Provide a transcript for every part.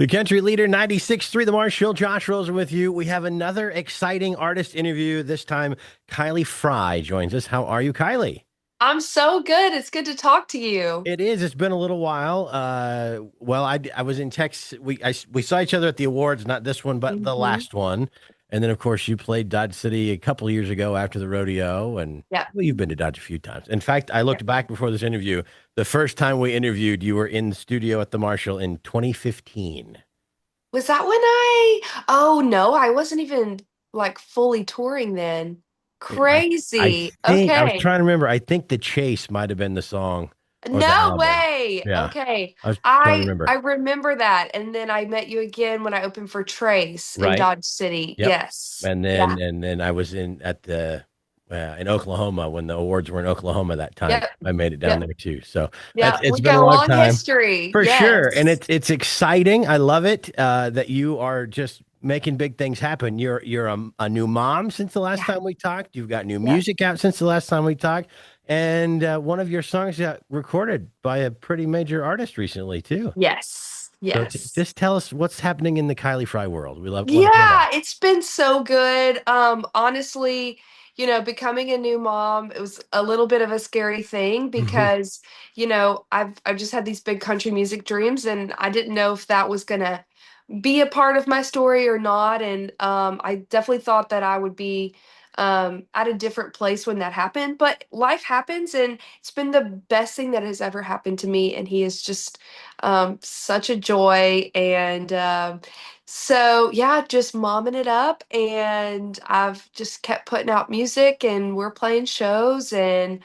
The country leader, 96.3 The Marshall, Josh Roesener with you. We have another exciting artist interview. This time, Kylie Frey joins us. How are you, Kylie? I'm so good. It's good to talk to you. It is. It's been a little while. I was in Texas. We saw each other at the awards, not this one, but the Hmm. last one. And then, of course, you played Dodge City a couple of years ago after the rodeo. And Yeah. well, you've been to Dodge a few times. In fact, I Yeah. looked back before this interview. The first time we interviewed, you were in the studio at the Marshall in 2015. Was that when oh no, I wasn't even like fully touring then. I I Crazy. think I was Okay. trying to remember. I think The Chase might have been the song or the No album. way. Yeah, Okay. I was trying to I remember. remember that. And then I met you again when I opened for Trace in Right. Dodge City. Yep. Yes. And Yeah. then I was in Oklahoma when the awards were in Oklahoma that time. Yep. I made it down Yep. there too. So Yeah. it's We been a got a long long time history. for sure, and Yes. it's exciting. I love it that you are just making big things happen. You're a new mom since the last Yeah. time we talked. You've got new Yeah. music out since the last time we talked, and one of your songs got recorded by a pretty major artist recently too. Yes. So Yes. just tell us what's happening in the Kylie Frey world. We love to hear that. Yeah, it's been so good. Honestly, becoming a new mom, it was a little bit of a scary thing Hmm. because, I've just had these big country music dreams and I didn't know if that was gonna be a part of my story or not. And I definitely thought that I would be at a different place when that happened. But life happens, and it's been the best thing that has ever happened to me. And he is just such a joy. And so, yeah, just momming it up. And I've just kept putting out music, and we're playing shows. And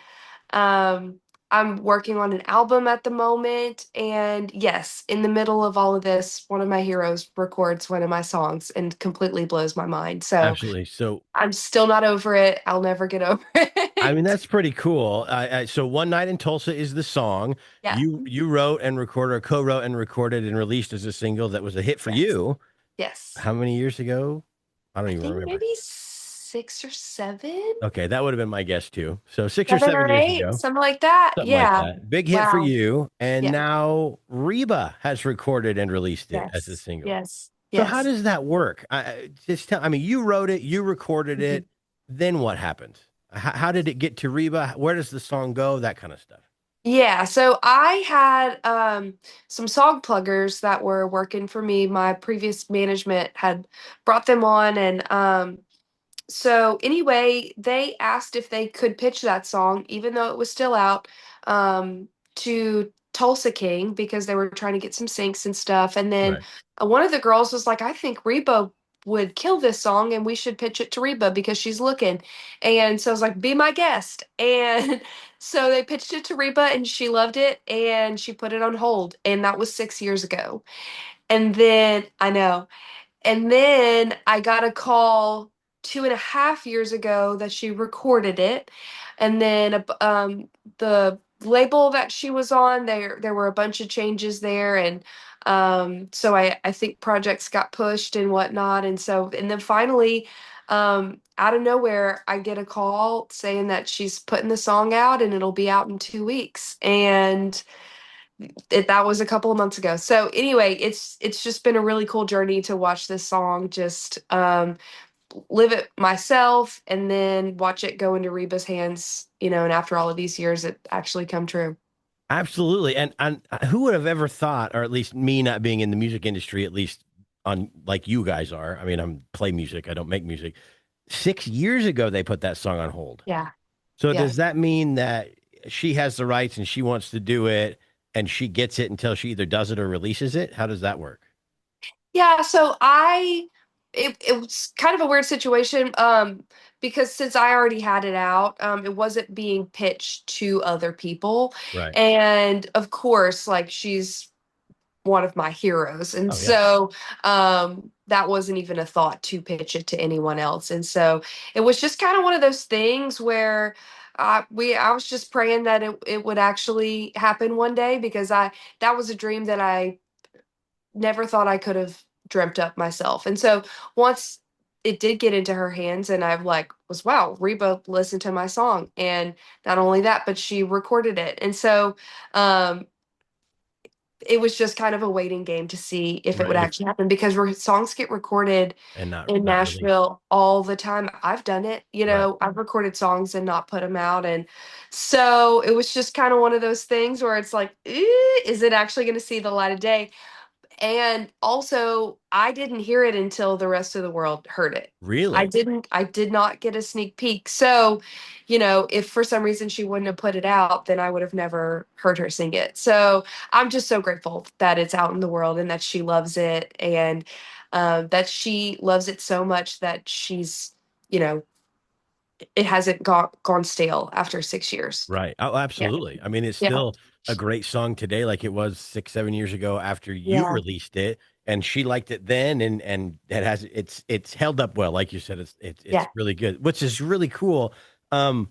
um, I'm working on an album at the moment. And yes, in the middle of all of this, one of my heroes records one of my songs and completely blows my mind. So Absolutely. So I'm still not over it. I'll never get over I mean, it. that's pretty cool. So One Night in Tulsa is the song Yeah. you wrote and recorded, or co-wrote and recorded and released as a single that was a hit for Yes. you. Yes. How many years ago? I don't I even think remember. maybe 6 or 7, Okay, that would have been my guess too. So six or 7 or 8, 7 years ago, something like that. something like Yeah. that. Big hit for Wow. you. And Yeah. now Reba has recorded and released it as a Yes. single. Yes. So how Yes. does that work? Just tell. I mean, you wrote it, you recorded Mhm. it. Then what happened? How did it get to Reba? Where does the song go? That kind of stuff. Yeah, so I had some song pluggers that were working for me. My previous management had brought them on, and so anyway, they asked if they could pitch that song, even though it was still out, to Tulsa King because they were trying to get some syncs and stuff. And then Right. one of the girls was like, "I think Reba would kill this song, and we should pitch it to Reba because she's looking." And so I was like, "Be my guest." And so they pitched it to Reba, and she loved it, and she put it on hold. And that was 6 years ago. And then I know. And then I got a call 2.5 years ago that she recorded it. And then the label that she was on, there were a bunch of changes there. And so I think projects got pushed and whatnot. And then finally, out of nowhere, I get a call saying that she's putting the song out and it'll be out in 2 weeks. And that was a couple of months ago. So anyway, it's just been a really cool journey to watch this song just live it myself and then watch it go into Reba's hands, and after all of these years it actually come true. Absolutely. And who would have ever thought, or at least me not being in the music industry, at least on like you guys are. I mean, I'm play music, I don't make music. 6 years ago, they put that song on hold. Yeah. So Yeah. does that mean that she has the rights and she wants to do it and she gets it until she either does it or releases it? How does that work? Yeah, so it was kind of a weird situation because since I already had it out, it wasn't being pitched to other people. Right. And of course, like she's one of my heroes. And Oh, yeah. so that wasn't even a thought to pitch it to anyone else. And so it was just kind of one of those things where I was just praying that it would actually happen one day because I that was a dream that I never thought I could have dreamt up myself. And so once it did get into her hands and I've like was wow, Reba listened to my song. And not only that, but she recorded it. And so um it was just kind of a waiting game to see if it would Right. If, actually happen because songs get recorded and not in not released. Nashville all the time. I've done it, Right. I've recorded songs and not put them out. And so it was just kind of one of those things where it's like, is it actually going to see the light of day? And also, I didn't hear it until the rest of the world heard it. Really? I did not get a sneak peek. So, if for some reason she wouldn't have put it out, then I would have never heard her sing it. So I'm just so grateful that it's out in the world and that she loves it and that she loves it so much that you know, it hasn't gone stale after 6 years. Right. Oh, Yeah. absolutely. I mean, it's Yeah. still a great song today, like it was 6, 7 years ago after you Yeah. released it, and she liked it then, and it has it's held up well, like you said, it's Yeah. really good, which is really cool. Um,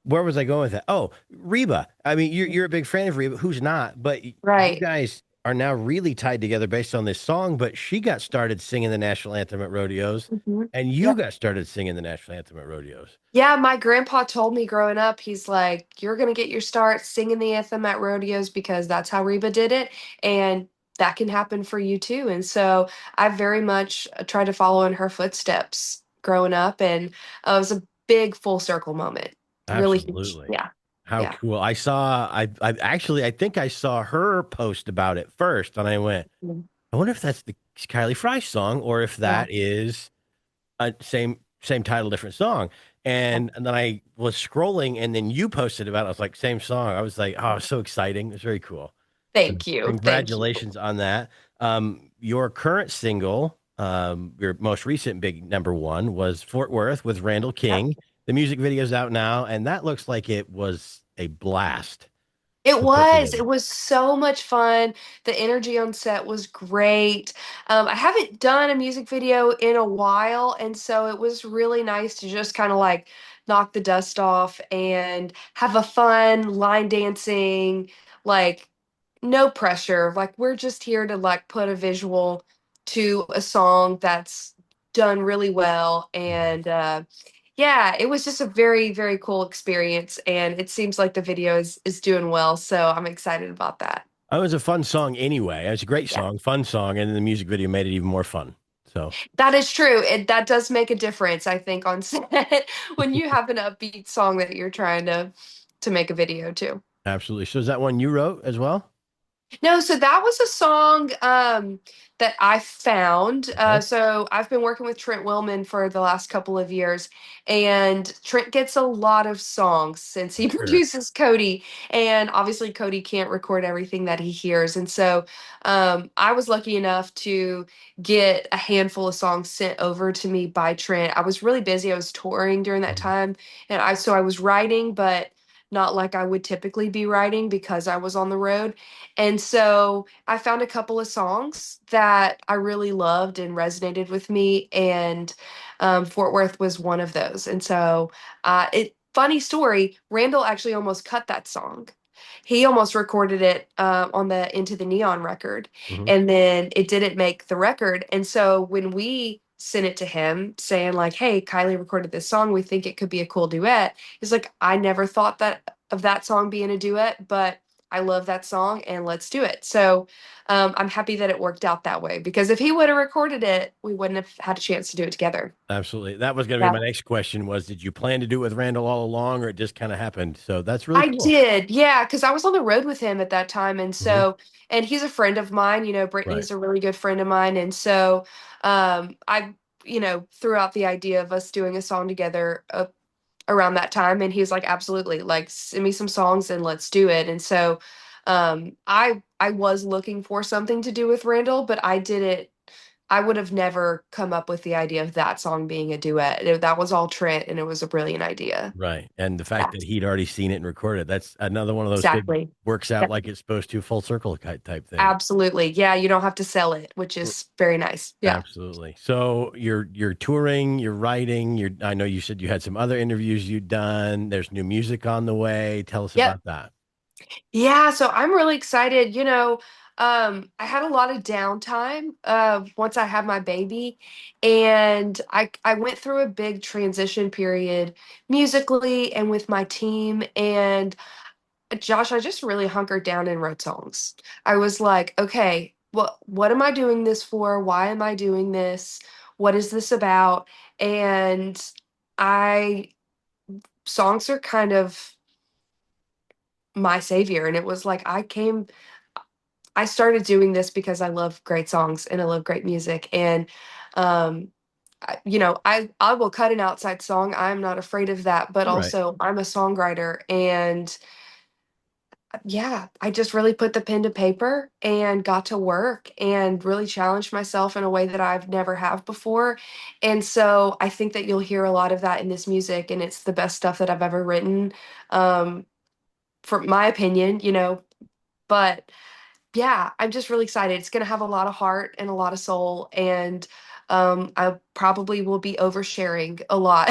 where was I going with that? Oh, Reba. I mean, you're a big fan of Reba. Who's not? But you Right. guys are now really tied together based on this song. But she got started singing the national anthem at rodeos, Mhm. and you got started singing the national anthem at rodeos. Yeah, my grandpa told me growing up, he's like, "You're gonna get your start singing the anthem at rodeos because that's how Reba did it, and that can happen for you too." And so I very much tried to follow in her footsteps growing up, and it was a big full circle moment. Really huge. Absolutely. Yeah, How yeah. cool. I actually I think I saw her post about it first and I went, Mm. I wonder if that's the Kylie Frey song or if Yeah, that is a same title, different song. yeah. And then I was scrolling and then you posted about it. I was like, same song. I was like, oh, so exciting. It's very cool. So Thank you. Thank you. congratulations on that. Your current single, your most recent big number one was Fort Worth with Randall Yep. King. The music video's out now, and that looks like it was a blast It to put was. together. It was so much fun. The energy on set was great. I haven't done a music video in a while, and so it was really nice to just kind of like knock the dust off and have a fun line dancing, like no pressure. Like we're just here to like put a visual to a song that's done really well Mhm. and yeah, it was just a very, very cool experience, and it seems like the video is doing well, so I'm excited about that. It was a fun song anyway. It was a great Yeah, song, fun song, and the music video made it even more fun. So that is true. That does make a difference, I think, on set when you have an upbeat song that you're trying to make a video to. absolutely. So is that one you wrote as well? No, so that was a song that I found. Okay. So I've been working with Trent Willman for the last couple of years, and Trent gets a lot of songs since I'm he sure. produces Cody, and obviously Cody can't record everything that he hears, and so I was lucky enough to get a handful of songs sent over to me by Trent. I was really busy; I was touring during that Mhm. time, and I was writing, but not like I would typically be writing because I was on the road. And so I found a couple of songs that I really loved and resonated with me, and Fort Worth was one of those. And so, funny story, Randall actually almost cut that song. He almost recorded it on the Into the Neon record, Mhm. and then it didn't make the record. And so when we sent it to him saying like, "Hey, Kylie recorded this song. We think it could be a cool duet." He's like, "I never thought that of that song being a duet, but I love that song and let's do it." So I'm happy that it worked out that way because if he would have recorded it, we wouldn't have had a chance to do it together. Absolutely. That was going to be Yeah. my next question was, did you plan to do it with Randall all along or it just kind of happened? So that's really I cool. did, yeah, because I was on the road with him at that time, and Mhm. so, and he's a friend of mine. Right. Brittany's a really good friend of mine, and so, I, threw out the idea of us doing a song together around that time, and he was like, "Absolutely, like send me some songs and let's do it." And so, I was looking for something to do with Randall, but I didn't. I would have never come up with the idea of that song being a duet. That was all Trent, and it was a brilliant idea. Right. And the Yeah, fact that he'd already seen it and recorded it, that's another one of those big exactly. works out like it's supposed to, full circle type thing. Absolutely. Yeah, you don't have to sell it, which is very nice. Yeah. Absolutely. So you're touring, you're writing, I know you said you had some other interviews you'd done. There's new music on the way. Tell us Yep. about that. Yeah, so I'm really excited. I had a lot of downtime once I had my baby, and I went through a big transition period musically and with my team, and Josh, I just really hunkered down and wrote songs. I was like, okay, what am I doing this for? Why am I doing this? What is this about? And I songs are kind of my savior. And it was like I started doing this because I love great songs and I love great music. And um I will cut an outside song. I'm not afraid of that, but Right. also I'm a songwriter and yeah, I just really put the pen to paper and got to work and really challenged myself in a way that I've never have before. And so I think that you'll hear a lot of that in this music and it's the best stuff that I've ever written. Um, for my opinion, but yeah, I'm just really excited. It's gonna have a lot of heart and a lot of soul, and I probably will be oversharing a lot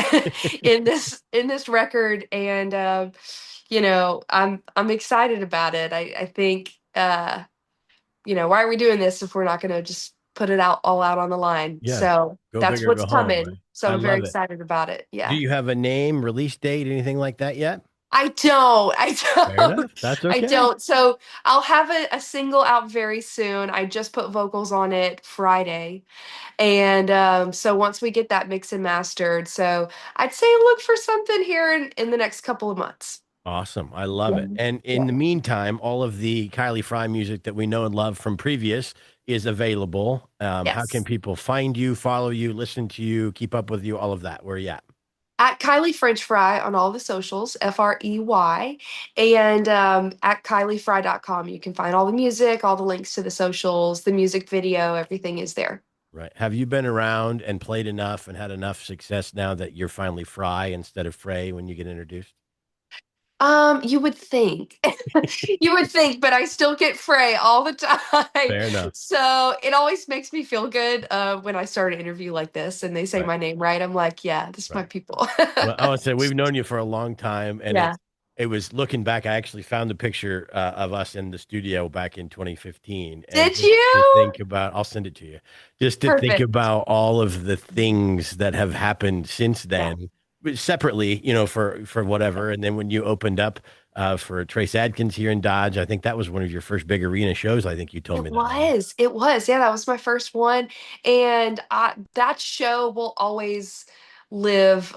in this record, and I'm excited about it. I think why are we doing this if we're not gonna just put it out all out on the line? Yeah. So Go that's big or what's go home, right? coming. So I I'm very love it. excited about it. Do Yeah. you have a name, release date, anything like that yet? I don't. I Fair don't. enough. That's I okay. don't. So I'll have a single out very soon. I just put vocals on it Friday. And so once we get that mixed and mastered, so I'd say look for something here in the next couple of months. Awesome. I love Yeah. it. And in Yeah. the meantime, all of the Kylie Frey music that we know and love from previous is available. How can Yes. people find you, follow you, listen to you, keep up with you, all of that? Where are you at? At Kylie French Fry on all the socials, Frey, and at KylieFry.com. You can find all the music, all the links to the socials, the music video, everything is there. Right. Have you been around and played enough and had enough success now that you're finally Fry instead of Frey when you get introduced? You would think. You would think, but I still get Frey all the time. Fair enough. So it always makes me feel good when I start an interview like this and they say Right. my name right. I'm like, yeah, this is my Right. people. Well, I would say we've known you for a long time, and Yeah. it was looking back. I actually found the picture of us in the studio back in 2015, and Did just to you? think about, I'll send it to you. Just to think Perfect. about all of the things that have happened since Yeah. then, but separately, for whatever. And then when you opened up for Trace Adkins here in Dodge, I think that was one of your first big arena shows. I think you told It me that, right? was. It was. Yeah, that was my first one. And that show will always live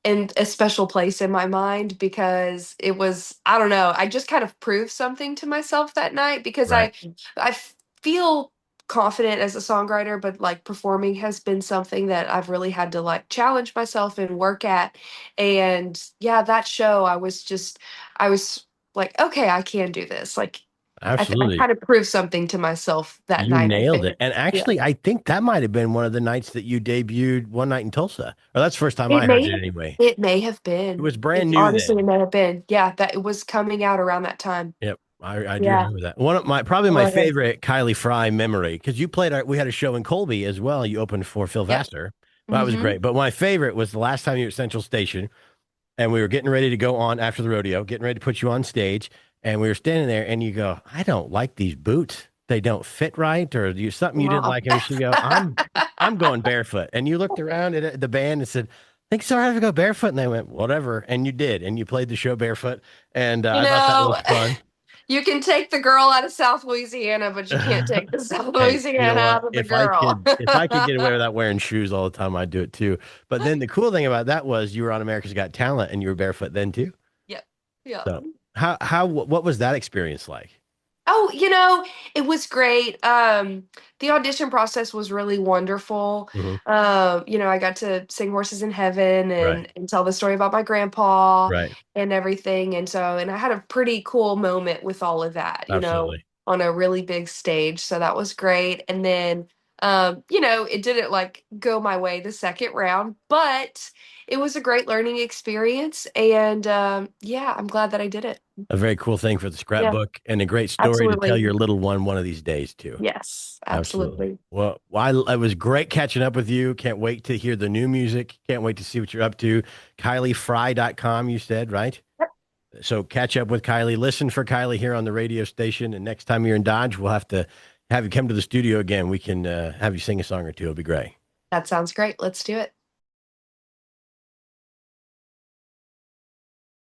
in a special place in my mind because it was, I don't know, I just kind of proved something to myself that night because Right. I feel confident as a songwriter, but like performing has been something that I've really had to like challenge myself and work at. And yeah, that show I was like, okay, I can do this. Like I Absolutely. kind of proved something to myself that You night, I nailed it. think. And Yeah. actually, I think that might have been one of the nights that you debuted One Night in Tulsa. Or that's the first time It I heard may it have anyway. it may have It been. was brand It new honestly then. may have been. Yeah, that it was coming out around that time. Yep. I do Yeah. remember that. One of my probably It my was. favorite Kylie Frey memory, because we had a show in Colby as well. You opened for Phil Yep. Vassar. Well, that was Mhm. great. But my favorite was the last time you were at Central Station, and we were getting ready to go on after the rodeo, getting ready to put you on stage, and we were standing there, and you go, "I don't like these boots. They don't fit right, or you something you didn't Wow. like." And she go, I'm going barefoot." And you looked around at the band and said, "Think it's all right to go barefoot?" And they went, "Whatever." And you did, and you played the show barefoot, and You I thought that know, was fun. you can take the girl out of South Louisiana, but you can't take the South Hey, you know Louisiana what? out of the girl. If I could get away without wearing shoes all the time, I'd do it too. But then the cool thing about that was you were on America's Got Talent and you were barefoot then too. Yep. Yep. So what was that experience like? Oh, it was great. The audition process was really wonderful. Hmm. I got to sing Horses in Heaven Right, and tell the story about my grandpa right, and everything. And I had a pretty cool moment with all of that, absolutely. on a really big stage. So that was great. And then, it didn't like go my way the second round, but it was a great learning experience. And yeah, I'm glad that I did it. A very cool thing for the Yeah, scrapbook and a great story to tell absolutely. your little one of these days too. Yes, Absolutely. absolutely. Well, it was great catching up with you. Can't wait to hear the new music. Can't wait to see what you're up to. KylieFry.com, you said, right? Yep. So catch up with Kylie. Listen for Kylie here on the radio station. And next time you're in Dodge, we'll have to have you come to the studio again. We can have you sing a song or two. It'll be great. That sounds great. Let's do it.